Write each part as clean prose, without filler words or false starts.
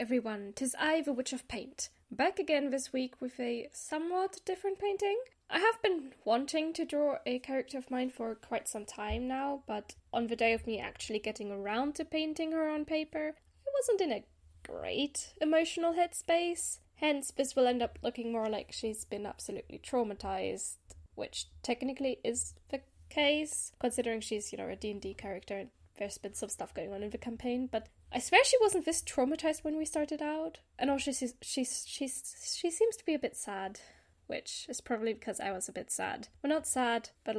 everyone, 'tis I, the Witch of Paint, back again this week with a somewhat different painting. I have been wanting to draw a character of mine for quite some time now, but on the day of me actually getting around to painting her on paper, I wasn't in a great emotional headspace. Hence, this will end up looking more like she's been absolutely traumatized, which technically is the case, considering she's, a D&D character and there's been some stuff going on in the campaign, but I swear she wasn't this traumatized when we started out. And also she seems to be a bit sad, which is probably because I was a bit sad. Well, not sad, but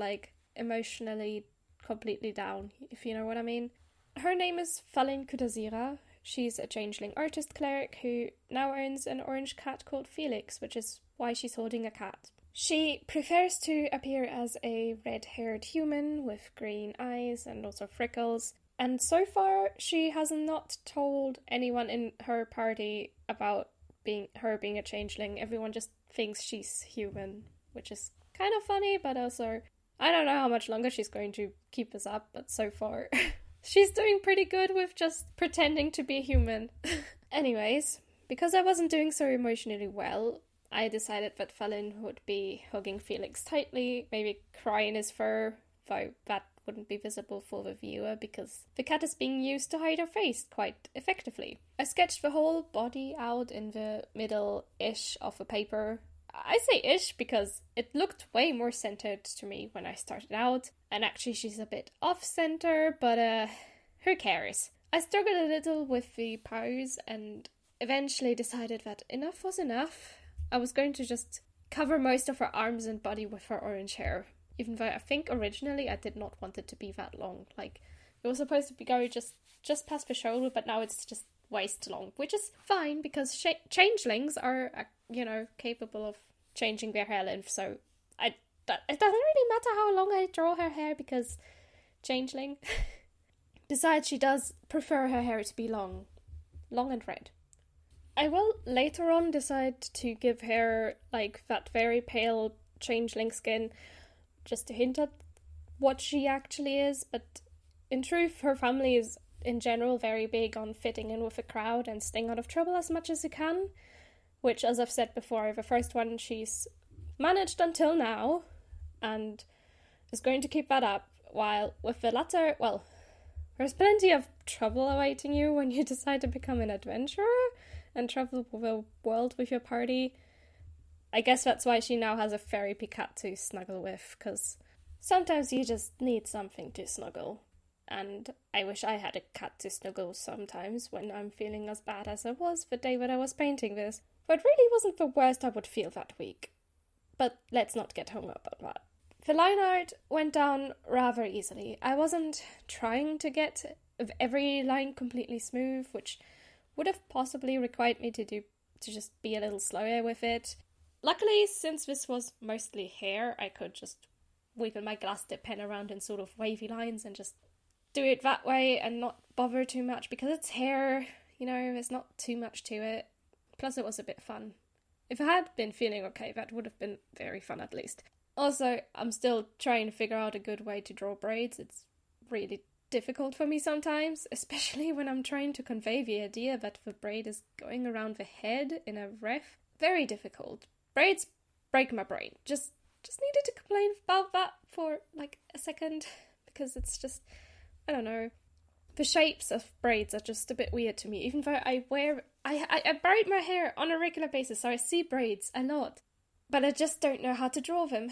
emotionally completely down, if you know what I mean. Her name is Falin Kudazira. She's a changeling artist cleric who now owns an orange cat called Felix, which is why she's holding a cat. She prefers to appear as a red-haired human with green eyes and also freckles. And so far, she has not told anyone in her party about her being a changeling. Everyone just thinks she's human, which is kind of funny, but also, I don't know how much longer she's going to keep this up, but so far, she's doing pretty good with just pretending to be human. Anyways, because I wasn't doing so emotionally well, I decided that Falin would be hugging Felix tightly, maybe crying his fur, though that wouldn't be visible for the viewer because the cat is being used to hide her face quite effectively. I sketched the whole body out in the middle-ish of the paper. I say ish because it looked way more centered to me when I started out, and actually she's a bit off-center, but who cares? I struggled a little with the pose and eventually decided that enough was enough. I was going to just cover most of her arms and body with her orange hair. Even though I think originally I did not want it to be that long. It was supposed to be going just past the shoulder, but now it's just waist long, which is fine because changelings are, capable of changing their hair length. So it doesn't really matter how long I draw her hair because changeling. Besides, she does prefer her hair to be long and red. I will later on decide to give her that very pale changeling skin, just to hint at what she actually is, but in truth, her family is, in general, very big on fitting in with the crowd and staying out of trouble as much as you can, which, as I've said before, the first one she's managed until now, and is going to keep that up, while with the latter, well, there's plenty of trouble awaiting you when you decide to become an adventurer and travel the world with your party. I guess that's why she now has a therapy cat to snuggle with, because sometimes you just need something to snuggle. And I wish I had a cat to snuggle sometimes when I'm feeling as bad as I was the day that I was painting this. But it really wasn't the worst I would feel that week. But let's not get hung up on that. The line art went down rather easily. I wasn't trying to get every line completely smooth, which would have possibly required me to just be a little slower with it. Luckily, since this was mostly hair, I could just wiggle my glass dip pen around in sort of wavy lines and just do it that way and not bother too much because it's hair, there's not too much to it. Plus, it was a bit fun. If I had been feeling okay, that would have been very fun at least. Also, I'm still trying to figure out a good way to draw braids. It's really difficult for me sometimes, especially when I'm trying to convey the idea that the braid is going around the head in a ref. Very difficult. Braids break my brain. Just needed to complain about that for a second because it's just, I don't know. The shapes of braids are just a bit weird to me, even though I braid my hair on a regular basis, so I see braids a lot, but I just don't know how to draw them.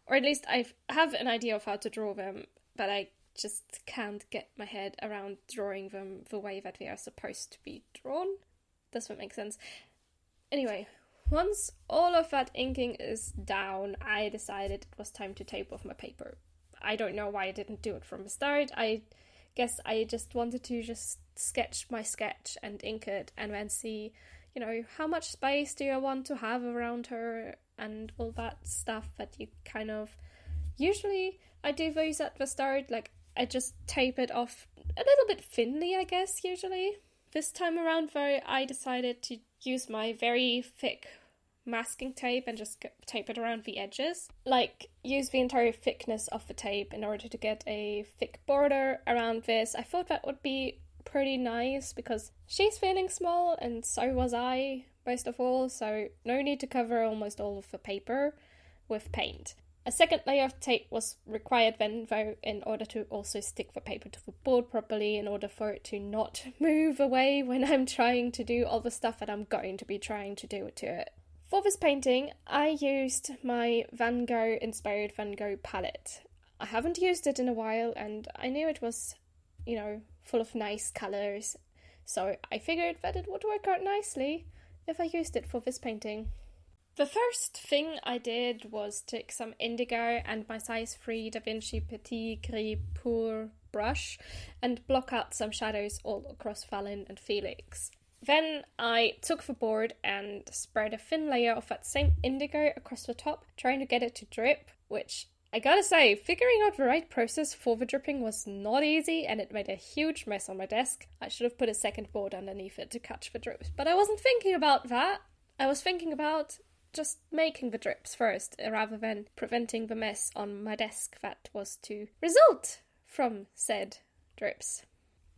Or at least I have an idea of how to draw them, but I just can't get my head around drawing them the way that they are supposed to be drawn. Does that make sense? Anyway, once all of that inking is down, I decided it was time to tape off my paper. I don't know why I didn't do it from the start. I guess I just wanted to just sketch my sketch and ink it and then see, how much space do I want to have around her and all that stuff that you kind of... Usually I do those at the start, I just tape it off a little bit thinly, I guess, usually. This time around, though, I decided to use my very thick masking tape and just tape it around the edges. Use the entire thickness of the tape in order to get a thick border around this. I thought that would be pretty nice because she's feeling small and so was I, most of all, so no need to cover almost all of the paper with paint. A second layer of tape was required then, though, in order to also stick the paper to the board properly, in order for it to not move away when I'm trying to do all the stuff that I'm going to be trying to do to it. For this painting, I used my Van Gogh-inspired Van Gogh palette. I haven't used it in a while, and I knew it was, full of nice colours, so I figured that it would work out nicely if I used it for this painting. The first thing I did was take some indigo and my size 3 Da Vinci Petit Gris Pur brush and block out some shadows all across Fallon and Felix. Then I took the board and spread a thin layer of that same indigo across the top, trying to get it to drip, which I gotta say, figuring out the right process for the dripping was not easy and it made a huge mess on my desk. I should have put a second board underneath it to catch the drips, but I wasn't thinking about that. I was thinking about just making the drips first, rather than preventing the mess on my desk that was to result from said drips.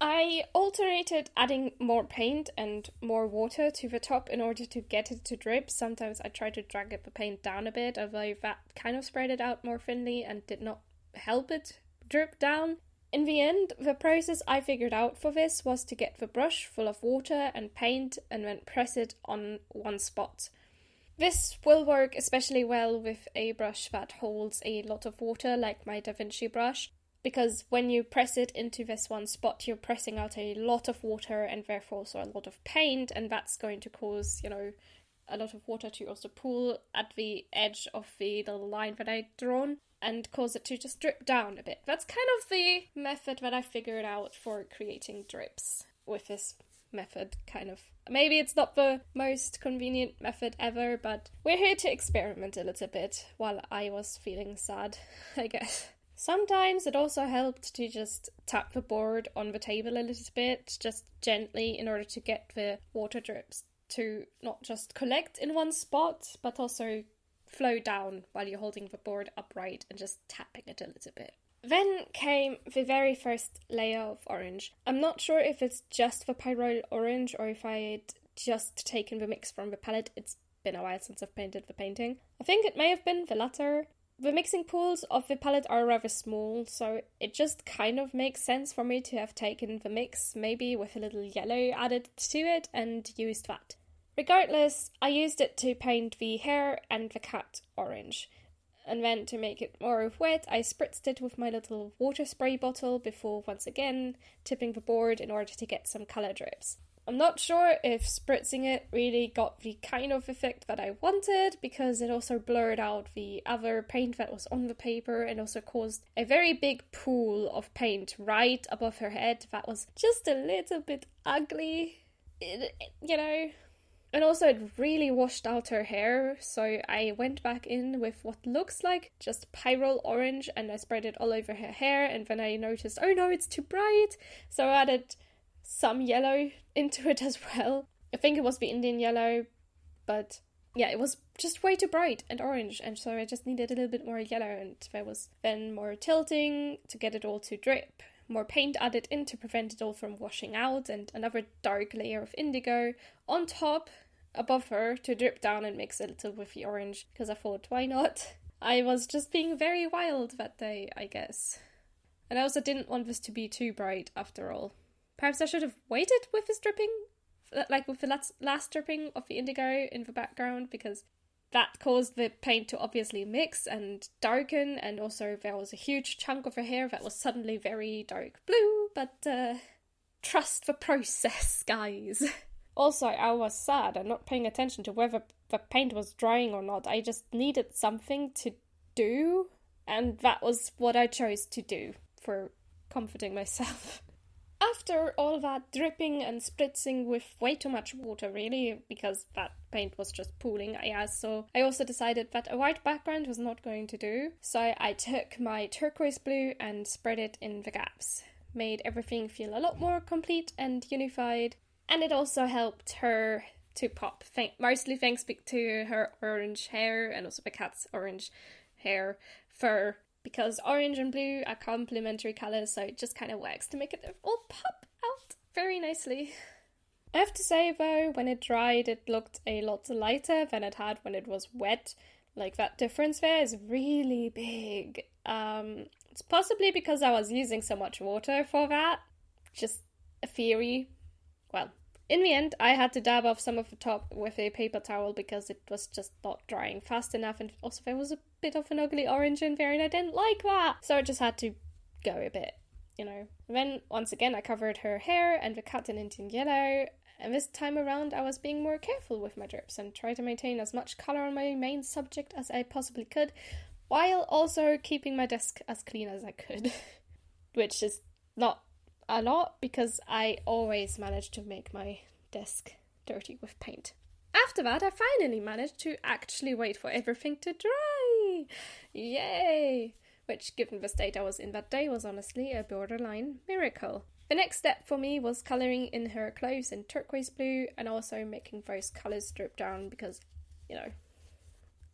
I alternated adding more paint and more water to the top in order to get it to drip. Sometimes I tried to drag the paint down a bit, although that kind of spread it out more thinly and did not help it drip down. In the end, the process I figured out for this was to get the brush full of water and paint and then press it on one spot. This will work especially well with a brush that holds a lot of water, like my Da Vinci brush, because when you press it into this one spot, you're pressing out a lot of water and therefore also a lot of paint, and that's going to cause, a lot of water to also pool at the edge of the little line that I'd drawn and cause it to just drip down a bit. That's kind of the method that I figured out for creating drips with this method, kind of. Maybe it's not the most convenient method ever, but we're here to experiment a little bit while I was feeling sad, I guess. Sometimes it also helped to just tap the board on the table a little bit, just gently, in order to get the water drips to not just collect in one spot, but also flow down while you're holding the board upright and just tapping it a little bit. Then came the very first layer of orange. I'm not sure if it's just the pyrrole orange or if I'd just taken the mix from the palette. It's been a while since I've painted the painting. I think it may have been the latter. The mixing pools of the palette are rather small, so it just kind of makes sense for me to have taken the mix, maybe with a little yellow added to it, and used that. Regardless, I used it to paint the hair and the cat orange. And then to make it more wet, I spritzed it with my little water spray bottle before once again tipping the board in order to get some colour drips. I'm not sure if spritzing it really got the kind of effect that I wanted, because it also blurred out the other paint that was on the paper and also caused a very big pool of paint right above her head that was just a little bit ugly, And also it really washed out her hair, so I went back in with what looks like just pyrrole orange and I spread it all over her hair, and then I noticed, oh no, it's too bright, so I added some yellow into it as well. I think it was the Indian yellow, but yeah, it was just way too bright and orange, and so I just needed a little bit more yellow, and there was then more tilting to get it all to drip. More paint added in to prevent it all from washing out, and another dark layer of indigo on top above her to drip down and mix a little with the orange, because I thought, why not? I was just being very wild that day, I guess. And I also didn't want this to be too bright after all. Perhaps I should have waited with this dripping, like with the last dripping of the indigo in the background, because that caused the paint to obviously mix and darken, and also there was a huge chunk of her hair that was suddenly very dark blue, but trust the process, guys. Also, I was sad and not paying attention to whether the paint was drying or not. I just needed something to do, and that was what I chose to do for comforting myself. After all that dripping and spritzing with way too much water, really, because that paint was just pooling, so I also decided that a white background was not going to do. So I took my turquoise blue and spread it in the gaps. Made everything feel a lot more complete and unified. And it also helped her to pop, mostly thanks to her orange hair and also the cat's orange hair fur, because orange and blue are complementary colours, so it just kind of works to make it all pop out. very nicely. I have to say though, when it dried, it looked a lot lighter than it had when it was wet. Like, that difference there is really big. It's possibly because I was using so much water for that. Just a theory. Well, in the end, I had to dab off some of the top with a paper towel because it was just not drying fast enough, and also there was a bit of an ugly orange in there and I didn't like that. So I just had to go a bit, you know. And then, once again, I covered her hair and the cat in Indian yellow, and this time around I was being more careful with my drips and tried to maintain as much colour on my main subject as I possibly could, while also keeping my desk as clean as I could. Which is not a lot, because I always manage to make my desk dirty with paint. After that, I finally managed to actually wait for everything to dry! Yay! Which, given the state I was in that day, was honestly a borderline miracle. The next step for me was colouring in her clothes in turquoise blue, and also making those colours drip down because, you know,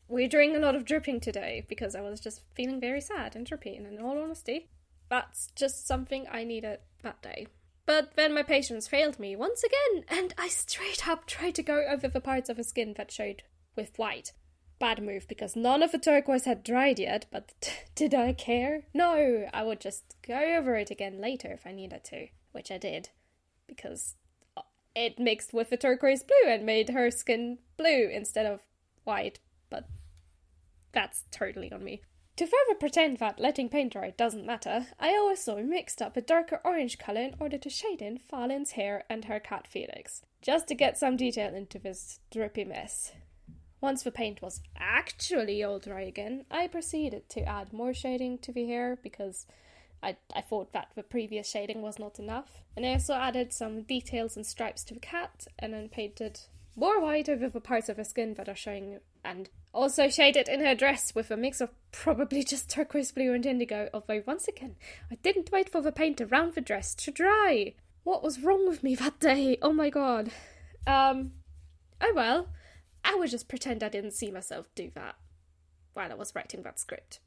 we're doing a lot of dripping today because I was just feeling very sad and drippy, and in all honesty, that's just something I needed that day. But then my patience failed me once again, and I straight up tried to go over the parts of her skin that showed with white. Bad move, because none of the turquoise had dried yet, but did I care? No, I would just go over it again later if I needed to, which I did, because it mixed with the turquoise blue and made her skin blue instead of white, but that's totally on me. To further pretend that letting paint dry doesn't matter, I also mixed up a darker orange colour in order to shade in Farland's hair and her cat Felix, just to get some detail into this drippy mess. Once the paint was actually all dry again, I proceeded to add more shading to the hair because I thought that the previous shading was not enough. And I also added some details and stripes to the cat, and then painted more white over the parts of her skin that are showing, and also shaded in her dress with a mix of probably just turquoise blue and indigo, although once again, I didn't wait for the paint around the dress to dry. What was wrong with me that day? Oh my god. Oh well. I would just pretend I didn't see myself do that while I was writing that script.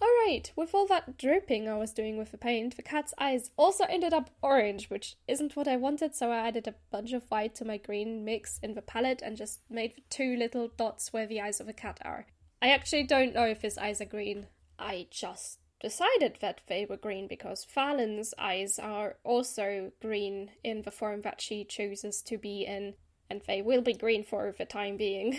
Alright, with all that dripping I was doing with the paint, the cat's eyes also ended up orange, which isn't what I wanted, so I added a bunch of white to my green mix in the palette and just made 2 little dots where the eyes of the cat are. I actually don't know if his eyes are green. I just decided that they were green because Fallon's eyes are also green in the form that she chooses to be in, and they will be green for the time being.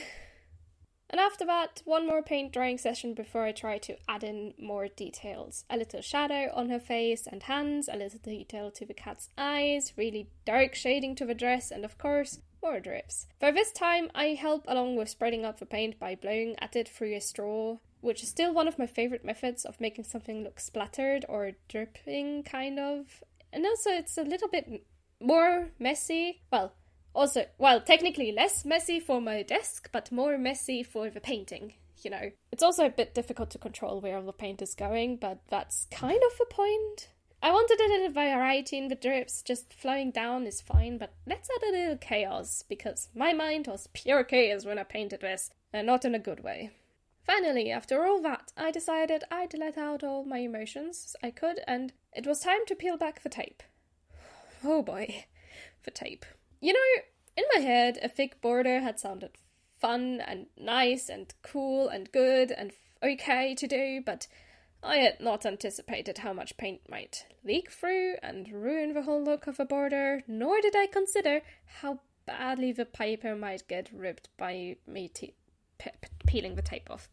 And after that, one more paint drying session before I try to add in more details. A little shadow on her face and hands, a little detail to the cat's eyes, really dark shading to the dress, and of course, more drips. For this time, I help along with spreading out the paint by blowing at it through a straw, which is still one of my favourite methods of making something look splattered or dripping, kind of. And also, it's a little bit more messy. Well, technically less messy for my desk, but more messy for the painting, you know. It's also a bit difficult to control where all the paint is going, but that's kind of the point. I wanted a little variety in the drips, just flowing down is fine, but let's add a little chaos, because my mind was pure chaos when I painted this, and not in a good way. Finally, after all that, I decided I'd let out all my emotions I could, and it was time to peel back the tape. Oh boy, the tape. You know, in my head, a thick border had sounded fun and nice and cool and good and okay to do, but I had not anticipated how much paint might leak through and ruin the whole look of a border, nor did I consider how badly the paper might get ripped by me peeling the tape off.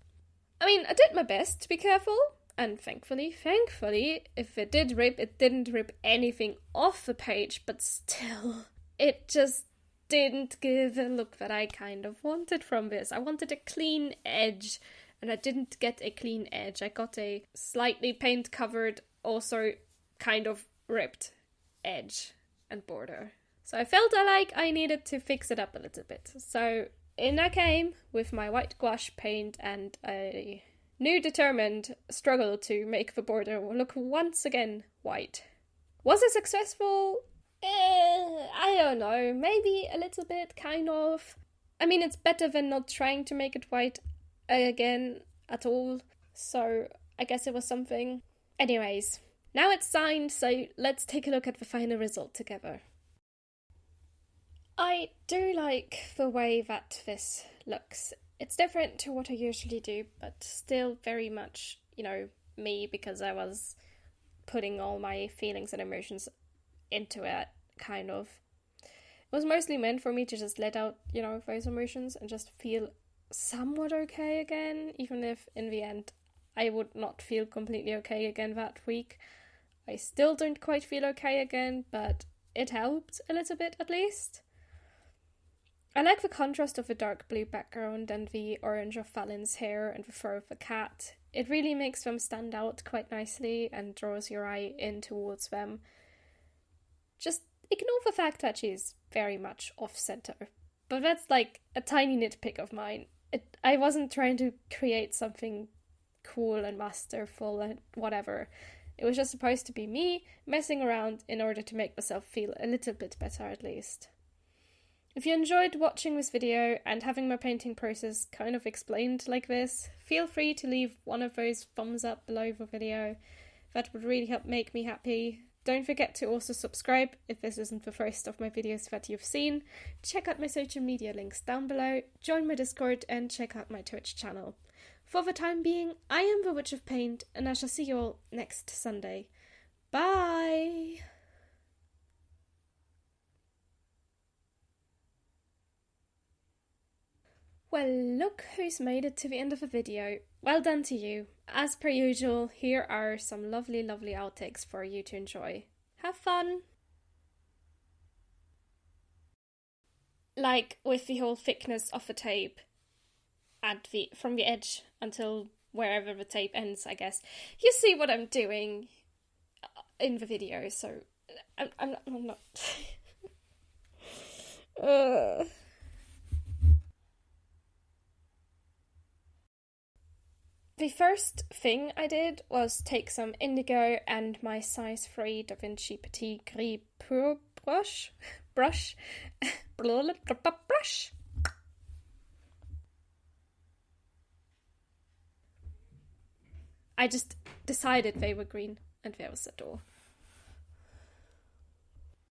I mean, I did my best to be careful, and thankfully, if it did rip, it didn't rip anything off the page, but still, it just didn't give the look that I kind of wanted from this. I wanted a clean edge, and I didn't get a clean edge. I got a slightly paint-covered, also kind of ripped edge and border. So I felt like I needed to fix it up a little bit. So in I came with my white gouache paint and a new determined struggle to make the border look once again white. Was it successful? I don't know, maybe a little bit, kind of. I mean, it's better than not trying to make it white again at all, so I guess it was something. Anyways, now it's signed, so let's take a look at the final result together. I do like the way that this looks. It's different to what I usually do, but still very much, me, because I was putting all my feelings and emotions into it, kind of. It was mostly meant for me to just let out, those emotions and just feel somewhat okay again, even if in the end I would not feel completely okay again that week. I still don't quite feel okay again, but it helped a little bit at least. I like the contrast of the dark blue background and the orange of Valen's hair and the fur of the cat. It really makes them stand out quite nicely and draws your eye in towards them. Just ignore the fact that she's very much off-center. But that's like a tiny nitpick of mine. I wasn't trying to create something cool and masterful and whatever. It was just supposed to be me messing around in order to make myself feel a little bit better at least. If you enjoyed watching this video and having my painting process kind of explained like this, feel free to leave one of those thumbs up below the video. That would really help make me happy. Don't forget to also subscribe if this isn't the first of my videos that you've seen. Check out my social media links down below, join my Discord and check out my Twitch channel. For the time being, I am the Witch of Paint and I shall see you all next Sunday. Bye! Well, look who's made it to the end of the video. Well done to you. As per usual, here are some lovely, lovely outtakes for you to enjoy. Have fun! Like with the whole thickness of the tape from the edge until wherever the tape ends, I guess. You see what I'm doing in the video, so I'm not... The first thing I did was take some indigo and my size 3 Da Vinci Petit Gris Pur brush. I just decided they were green, and there was the door.